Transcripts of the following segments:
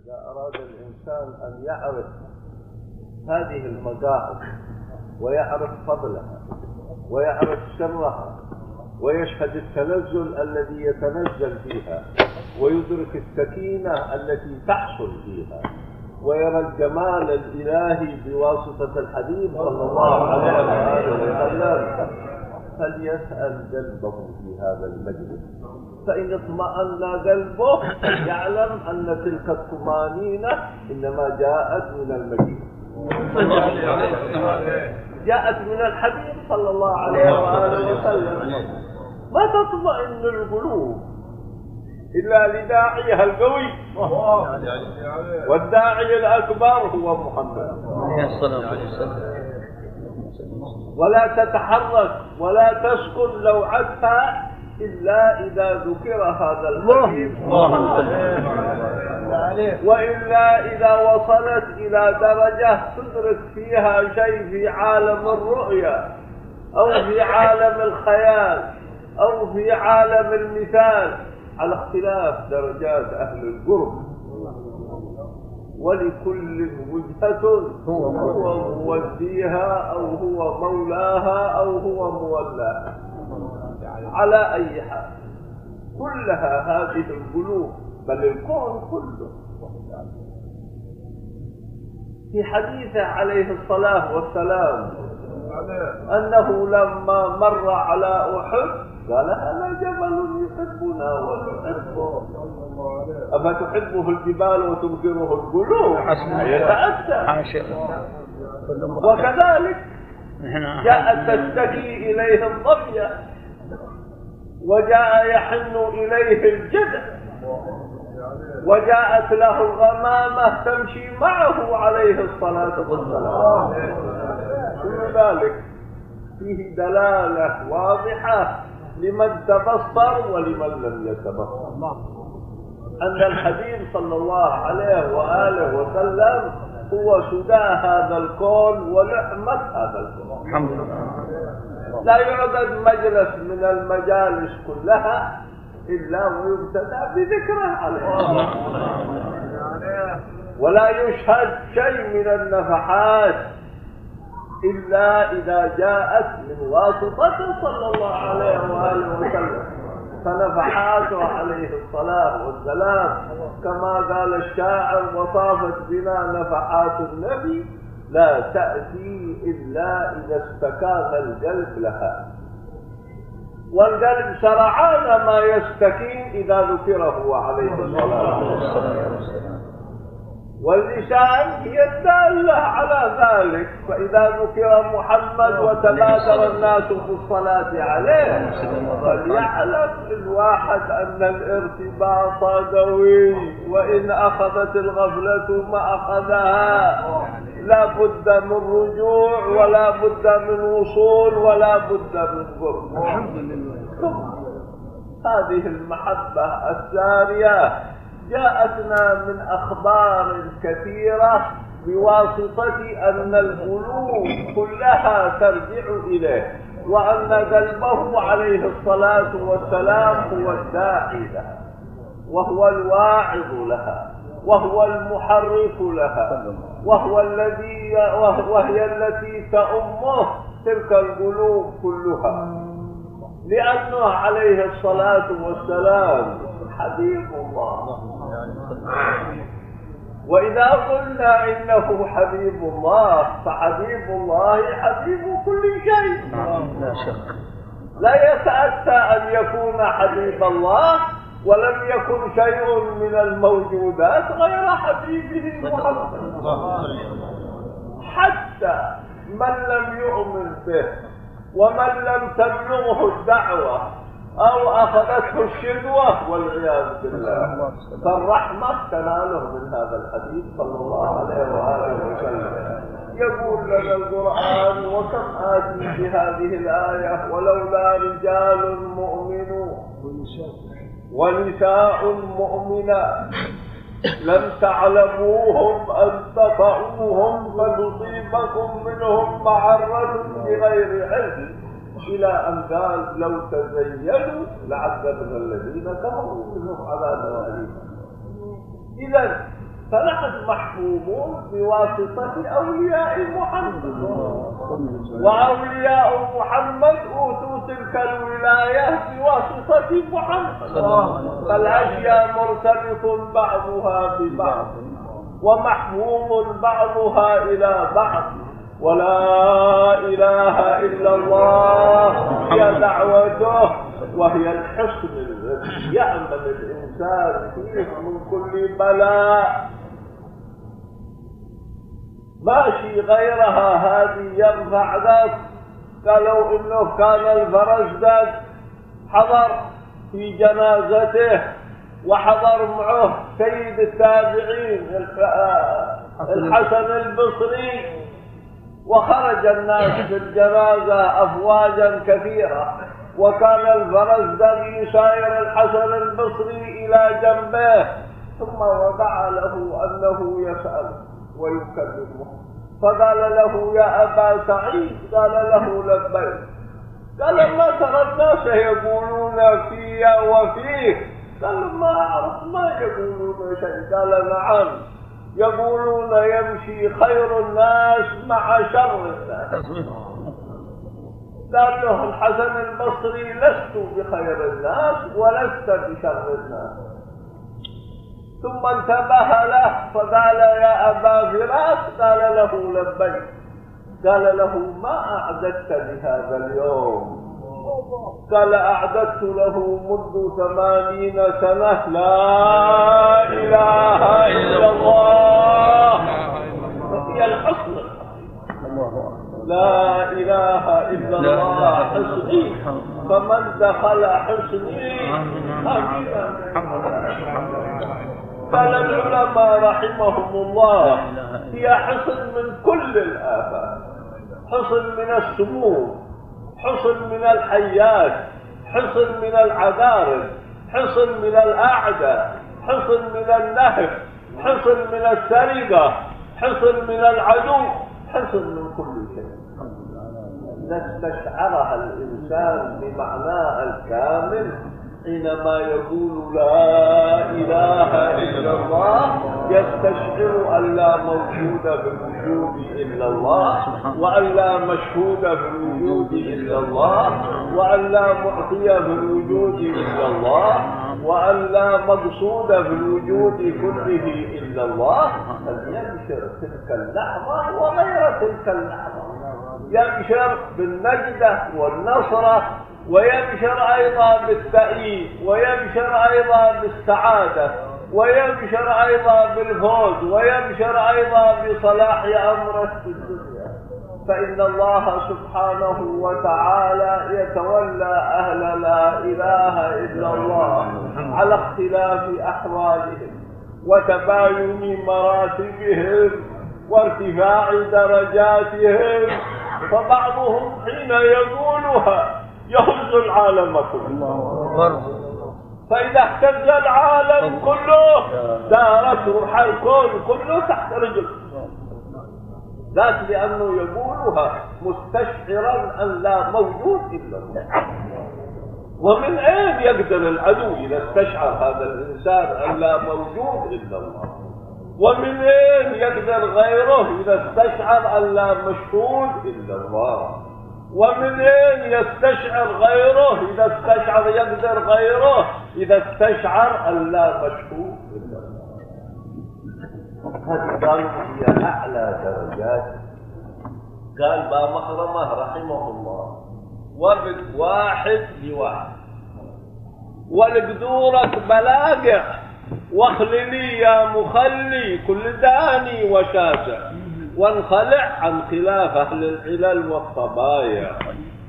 إذا أراد الإنسان أن يعرف هذه المقاعد ويعرف فضلها ويعرف سرها ويشهد التنزل الذي يتنزل فيها ويدرك السكينة التي تحصل فيها ويرى الجمال الإلهي بواسطة الحبيب صلى الله عليه وسلم، فليسأل قلبه في هذا المجلس، فإن اطمأن قلبه يعلم أن تلك الطمأنينة إنما جاءت من المدينة، جاءت من الحبيب صلى الله عليه وآله وسلم. ما تطمئن القلوب إلا لداعيها القوي، والداعي الأكبر هو محمد، ولا تتحرك ولا تسكن لوعتها إلا إذا ذكر هذا الحبيب، وإلا إذا وصلت إلى درجة تدرك فيها شيء في عالم الرؤيا أو في عالم الخيال أو في عالم المثال، على اختلاف درجات أهل القرب، ولكل وجهة هو موديها أو هو مولاها أو هو مولاها. على أي حال كلها هذه القلوب بل الكون كله. في حديثه عليه الصلاة والسلام أنه لما مر على أحد قال هذا جبل يحبنا ونحبه، أفتحبه الجبال وتنكره القلوب؟ يتأثر. وكذلك جاءت تشتكي إليه الظبية وجاء يحن إليه الجدع وجاءت له الغمامة تمشي معه عليه الصلاة والسلام. كل ذلك فيه دلالة واضحة لمن تبصر ولمن لم يتبصر أن الحبيب صلى الله عليه وآله وسلم هو سداء هذا الكون ولحمة هذا الكون. الحمد لله. لا يعدد مجلس من المجالس كلها إلا ويبتدى بذكره عليه، ولا يشهد شيء من النفحات إلا إذا جاءت من واسطته صلى الله عليه وآله وسلم، فنفحاته عليه الصلاة والسلام كما قال الشاعر وصافت بنا نفحات النبي لا تأتي إلا إذا استكان القلب لها، والقلب سرعان ما يستكين إذا ذكره عليه الصلاة والسلام، واللسان هي الدالة على ذلك، فإذا ذكر محمد وتبادر الناس في الصلاة عليه فليعلم الواحد أن الارتباط قوي، وإن أخذت الغفلة ما أخذها لا بد من رجوع ولا بد من وصول ولا بد من قرب. الحمد لله. هذه المحبة السارية جاءتنا من أخبار كثيرة بواسطة أن القلوب كلها ترجع إليه، وأن قلبه عليه الصلاة والسلام هو الداعي لها وهو الواعظ لها وهو المحرك لها وهي التي تؤمه تلك القلوب كلها، لأنه عليه الصلاة والسلام حبيب الله. وإذا قلنا إنه حبيب الله فحبيب الله حبيب كل شيء، لا شك. لا يتأتى أن يكون حبيب الله ولم يكن شيء من الموجودات غير حبيبه محمد، حتى من لم يؤمن به ومن لم تبلغه الدعوة أو أخذته الشدوة والعياذ بالله، فالرحمة تناله من هذا الحديث صلى الله عليه وآله وسلم. يقول لنا القرآن وكم آتي بهذه الآية ولولا رجال مؤمنون ونساء مؤمنات لم تعلموهم أن تطؤوهم فتصيبكم منهم معرة بغير علم إلى أن قال لو تزينوا لعذبنا الذين كفروا منهم عذابا أليما. إذا فنحن محبوبون بواسطة أولياء محمد، وأولياء محمد أوتوا تلك الولاية بواسطة محمد، فالأشياء مرتبط بعضها ببعض ومحبوب بعضها إلى بعض. ولا إله إلا الله هي دعوته، وهي الحصن الذي يأمن الإنسان فيه من كل بلاء. ماشي غيرها هذه ينفع ذاك. قالوا إنه كان الفرزدق حضر في جنازته وحضر معه سيد التابعين الحسن البصري، وخرج الناس في الجنازة أفواجا كثيرة، وكان الفرزدق يساير الحسن البصري إلى جنبه، ثم ودع له أنه يسأل ويكلمه، فقال له يا أبا سعيد، قال له لبيك، قال ما ترى الناس يقولون في وفيه؟ قال ما أعرف، ما يقولون شيء. قال نعم، يقولون يمشي خير الناس مع شر الناس. قال له الحسن البصري لست بخير الناس ولست بشر الناس. ثم انتبه له فقال يا أبا فراس، قال له لبيك، قال له ما أعددت لهذا اليوم؟ قال أعددت له منذ 80 سنة لا إله إلا الله. هي الحصن، لا إله إلا الله حصني، فمن دخل حصني قال العلماء رحمهم الله هي حصن من كل الآفات، حصن من السموم، حصن من الحيات، حصن من العذارب، حصن من الأعداء، حصن من النهب، حصن من السرقة، حصن من العدو، حصن من كل شيء. إذا استشعرها الإنسان بمعناها الكامل حينما يقول لا إله إلا الله، يستشعر أن لا موجود بالوجود إلا الله، وأن لا مشهود بالوجود إلا الله، وأن لا معطي بالوجود إلا الله، وأن لا مقصود بالوجود كله إلا الله. فليبشر تلك اللحظة وغير تلك اللحظة، يبشر بالنجدة والنصرة، ويبشر أيضا بالتأييد، ويبشر أيضا بالسعادة، ويبشر أيضا بالفوز، ويبشر أيضا بصلاح أمره في الدنيا. فإن الله سبحانه وتعالى يتولى أهل لا إله إلا الله على اختلاف أحوالهم وتباين مراتبهم وارتفاع درجاتهم، فبعضهم حين يقولها يهز العالم كله، فإذا اهتز العالم كله دارت روح الكون كله تحت رجل، ذات لأنه يقولها مستشعرا أن لا موجود إلا الله. ومن أين يقدر العدو إذا استشعر هذا الإنسان أن لا موجود إلا الله؟ ومن أين يقدر غيره إذا استشعر أن لا مشهود إلا الله؟ ومن أين يستشعر غيره إذا استشعر يقدر غيره إذا استشعر أن لا مشهود إلا الله؟ هذه قالوا هي أعلى درجات. قال با مخرمة رحمه الله وبد واحد لواحد ولقدورك بلاقع واخللي يا مخلي كل داني وشاسع وانخلع عن خلاف أهل العلل والطبايع.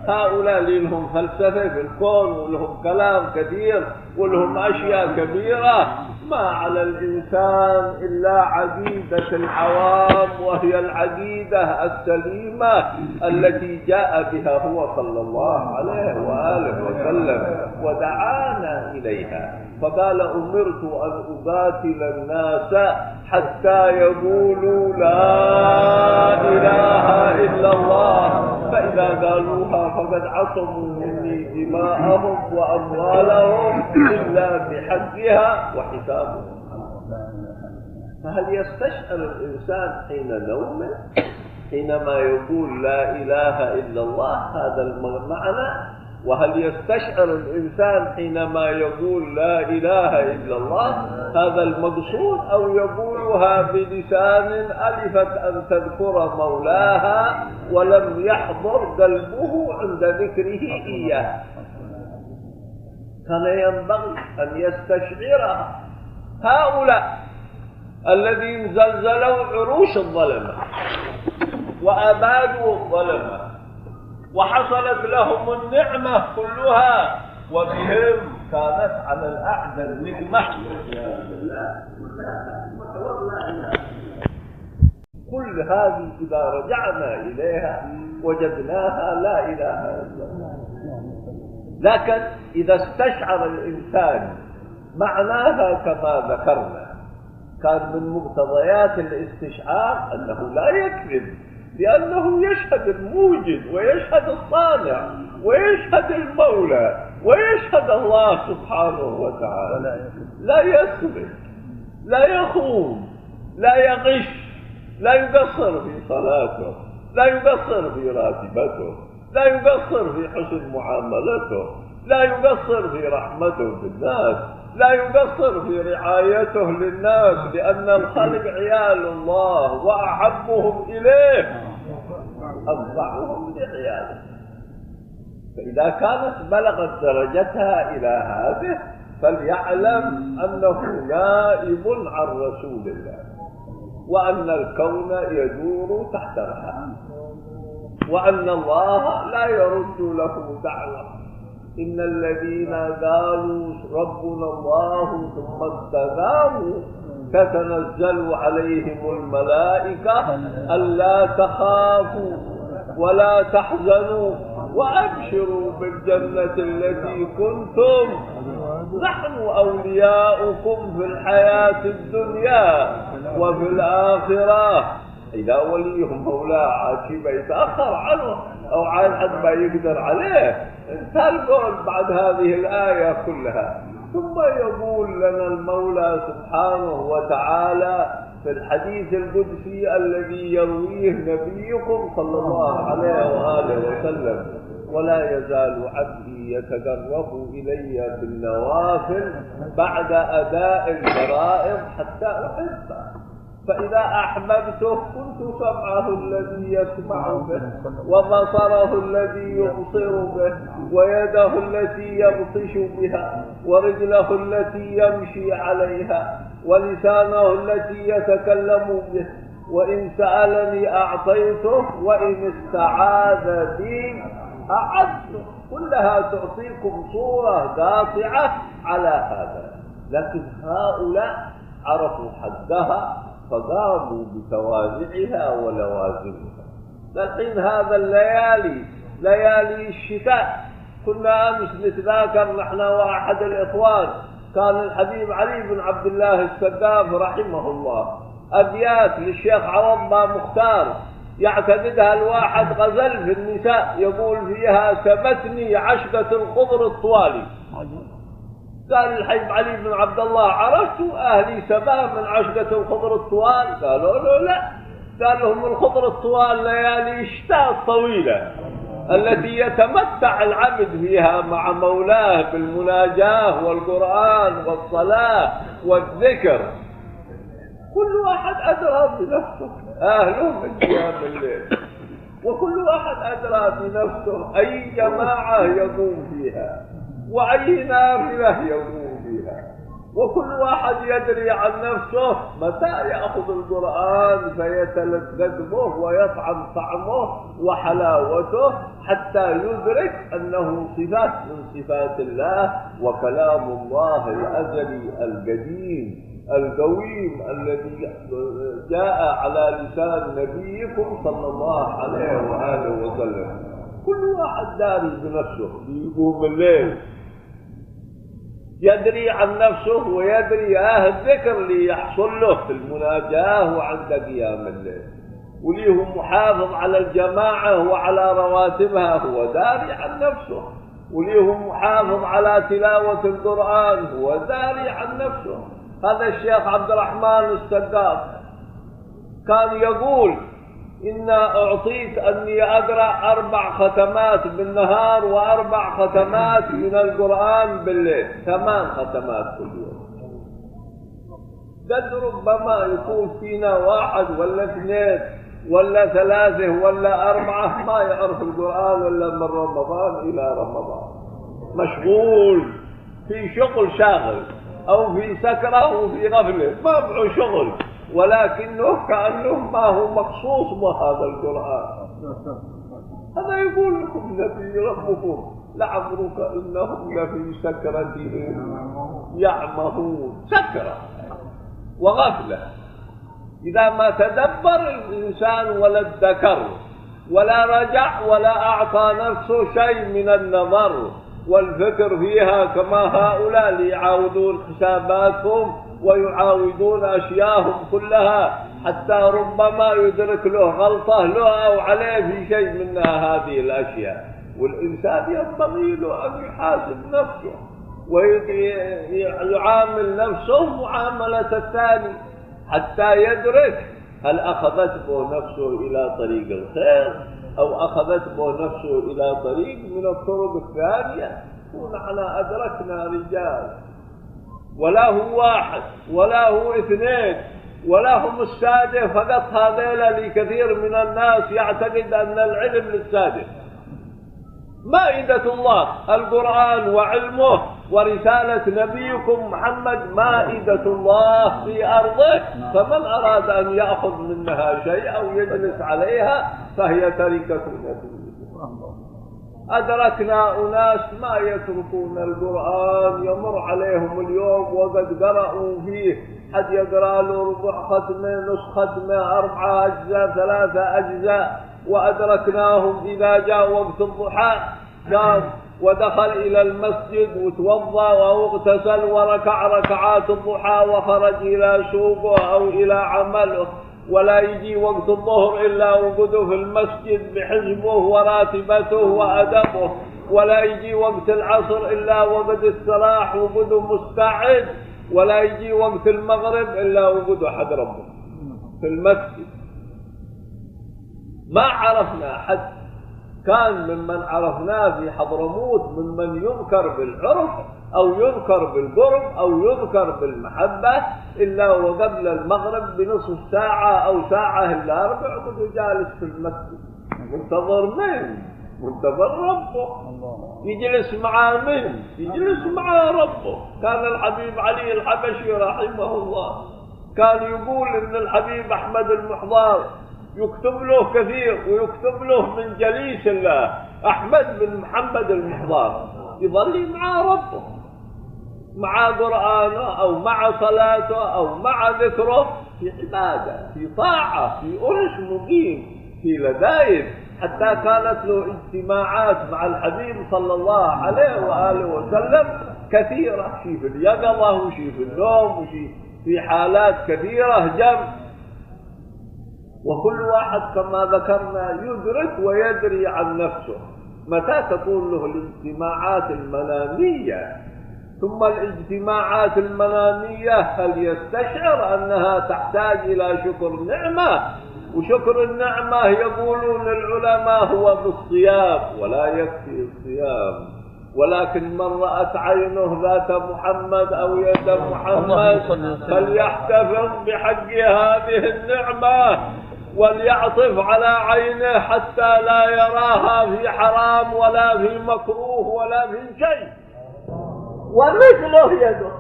هؤلاء لهم فلسفة في الكون ولهم كلام كثير ولهم أشياء كبيرة، ما على الإنسان إلا عقيدة العوام، وهي العقيدة السليمة التي جاء بها هو صلى الله عليه وآله وسلم ودعانا إليها. فقال أمرت أن أقاتل الناس حتى يقولوا لا إله إلا الله، فإذا قالوها فقد عصموا مني دماءهم وأموالهم إلا بحقها وحسابهم. فهل يستشعر الإنسان حين نومه حينما يقول لا إله إلا الله هذا المعنى؟ وهل يستشعر الإنسان حينما يقول لا إله إلا الله هذا المقصود، أو يقولها بلسان ألفت أن تذكر مولاها ولم يحضر قلبه عند ذكره إياه؟ كان ينبغي أن يستشعرها هؤلاء الذين زلزلوا عروش الظلمة وأبادوا الظلمة وحصلت لهم النعمة كلها، وبهم كانت على الأعدى النعمة. كل هذه إذا رجعنا إليها وجدناها لا إله إلا الله. لكن إذا استشعر الإنسان معناها كما ذكرنا، كان من مقتضيات الاستشعار أنه لا يكذب، لأنه يشهد الموجد ويشهد الصانع ويشهد المولى ويشهد الله سبحانه وتعالى. لا يكذب، لا يخون، لا يغش، لا يقصر في صلاته، لا يقصر في راتبته، لا يقصر في حسن معاملته، لا يقصر في رحمته بالناس، لا يقصر في رعايته للناس، لأن الخلق عيال الله وأحبهم إليه أنفعهم لعياله. فإذا كانت بلغت درجتها إلى هذه فليعلم أنه نائب عن رسول الله، وأن الكون يدور تحت رحمه، وأن الله لا يرد له دعوة. إن الذين قالوا ربنا الله ثم استقاموا تتنزل عليهم الملائكة ألا تخافوا ولا تحزنوا وأبشروا بالجنة التي كنتم نحن أولياؤكم في الحياة الدنيا وفي الآخرة. إذا وليهم مولاه عاشي بيتأخر عنه أو عن حد ما يقدر عليه، انتهى القول بعد هذه الآية كلها. ثم يقول لنا المولى سبحانه وتعالى في الحديث القدسي الذي يرويه نبيكم صلى الله عليه وآله وسلم: ولا يزال عبدي يتقرب إلي بالنوافل بعد أداء الفرائض حتى أحبه، فإذا أحببته كنت سمعه الذي يسمع به وبصره الذي يبصر به ويده التي يبطش بها ورجله التي يمشي عليها ولسانه التي يتكلم به، وإن سألني أعطيته وإن استعاذ بي أعذته. كلها تعطيكم صورة قاطعة على هذا، لكن هؤلاء عرفوا حدها فقاموا بتوابعها ولوازمها. لكن هذا الليالي ليالي الشتاء، كنا أمس نتذاكر نحن وأحد الإخوان، كان الحبيب علي بن عبد الله السقاف رحمه الله أبيات للشيخ عوض مختار يعتقدها الواحد غزل في النساء، يقول فيها: سبتني عشقة الخضر الطوالي. قال الحبيب علي بن عبد الله: عرفت أهلي سبا من عشقة الخضر الطوال؟ قالوا له لا. قال لهم: الخضر الطوال ليالي الشتاء الطويلة التي يتمتع العبد فيها مع مولاه بالمناجاة والقرآن والصلاة والذكر. كل واحد أدرى بنفسه، أهله من قيام الليل، وكل واحد أدرى بنفسه أي جماعة يقوم فيها وأي نافلة يقوم فيها، وكل واحد يدري عن نفسه متى يأخذ القرآن فيتلذذ به ويطعم طعمه وحلاوته حتى يدرك أنه صفات من صفات الله وكلام الله الأزلي القديم القويم الذي جاء على لسان نبيكم صلى الله عليه وآله وسلم. كل واحد داري بنفسه، يقوم الليل يدري عن نفسه ويدري الذكر اللي يحصل له في المناجاة وعند قيام الليل، وليه محافظ على الجماعة وعلى رواتبها هو داري عن نفسه، وليه محافظ على تلاوة القرآن هو داري عن نفسه، هذا الشيخ عبد الرحمن السقاف كان يقول إن أعطيت أني أقرأ 4 ختمات بالنهار و4 ختمات من القرآن بالليل، 8 ختمات كل يوم. قد ربما يكون فينا 1 ولا 2 ولا 3 ولا 4 ما يعرف القرآن إلا من رمضان إلى رمضان، مشغول في شغل شاغل أو في سكرة أو في غفلة، ما معه شغل، ولكنه كأنه ما هو مخصوص بهذا القرآن. هذا يقول لكم نبي ربكم لعمرك إنهم لفي سكرتهم يعمهون، سكرة وغفلة. إذا ما تدبر الإنسان ولا ادكر ولا رجع ولا أعطى نفسه شيء من النظر والفكر فيها كما هؤلاء اللي يعاودون حساباتهم ويعاودون أشياءهم كلها حتى ربما يدرك له غلطة له أو عليه في شيء من هذه الأشياء. والإنسان ينبغي له أن يحاسب نفسه ويعامل نفسه معاملة الثاني حتى يدرك هل أخذت به نفسه إلى طريق الخير أو أخذت به نفسه إلى طريق من الطرق الثانية. ونحن أدركنا رجال ولا هو 1 ولا هو 2 ولا هم السادة فقط، هذيلا لكثير من الناس يعتقد أن العلم للسادة. مائدة الله القرآن وعلمه ورسالة نبيكم محمد مائدة الله في أرضه، فمن أراد أن يأخذ منها شيء أو يجلس عليها فهي تركة نبيه. أدركنا أناس ما يتركون القرآن، يمر عليهم اليوم وقد قرأوا فيه، حد يقرأ له ربع ختمة، نصف ختمة، 4 أجزاء، 3 أجزاء. وأدركناهم إذا جاء وقت الضحى قام ودخل إلى المسجد وتوضأ واغتسل وركع ركعات الضحى وخرج إلى سوقه أو إلى عمله، ولا يجي وقت الظهر إلا وقده في المسجد بحزبه وراتبته وأدبه، ولا يجي وقت العصر إلا وقد استراح وقده مستعد، ولا يجي وقت المغرب إلا وقده حد ربه في المسجد. ما عرفنا حد كان ممن عرفناه في حضرموت ممن يذكر بالعرف أو يذكر بالقرب أو يذكر بالمحبة إلا وقبل المغرب بنصف ساعة أو ساعة إلا ربع كنت جالس في المسجد منتظر من؟ منتظر ربه، يجلس مع من؟ يجلس مع ربه. كان الحبيب علي الحبشي رحمه الله كان يقول إن الحبيب أحمد المحضار يكتب له كثير ويكتب له من جليس الله أحمد بن محمد المحضار، يظل مع ربه مع قرآنه أو مع صلاته أو مع ذكره في عبادة في طاعة في أنس مقيم في لذائذ، حتى كانت له اجتماعات مع الحبيب صلى الله عليه وآله وسلم كثيرة، شيء في اليقظة وشيء في النوم وشيء في حالات كثيرة جمع. وكل واحد كما ذكرنا يدرك ويدري عن نفسه متى تكون له الاجتماعات المنامية. ثم الاجتماعات المنامية هل يستشعر أنها تحتاج إلى شكر النعمة؟ وشكر النعمة يقولون العلماء هو بالصيام، ولا يكفي الصيام، ولكن من رأت عينه ذات محمد أو يد محمد فليحتفظ بحق هذه النعمة وليعطف على عينه حتى لا يراها في حرام ولا في مكروه ولا في شيء. ومثله يده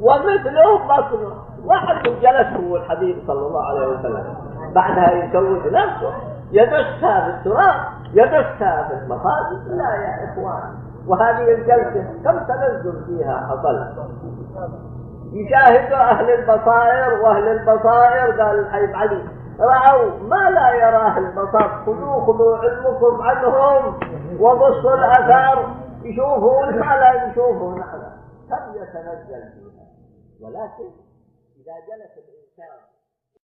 ومثله بطنه. واحد جلس هو الحبيب صلى الله عليه وسلم بعدها يسوي نفسه يدسها في التراب يدسها في المخازن. لا يا إخوان، وهذه الجلسة كم تنزل فيها حصل. يشاهد أهل البصائر، وأهل البصائر قال الحبيب علي رأوا ما لا يراه البصر، خذوا علمكم عنهم وبصوا الأثار يشوفون ما لا يشوفون نحن. كم يتنزل فيها. ولكن إذا جلس الإنسان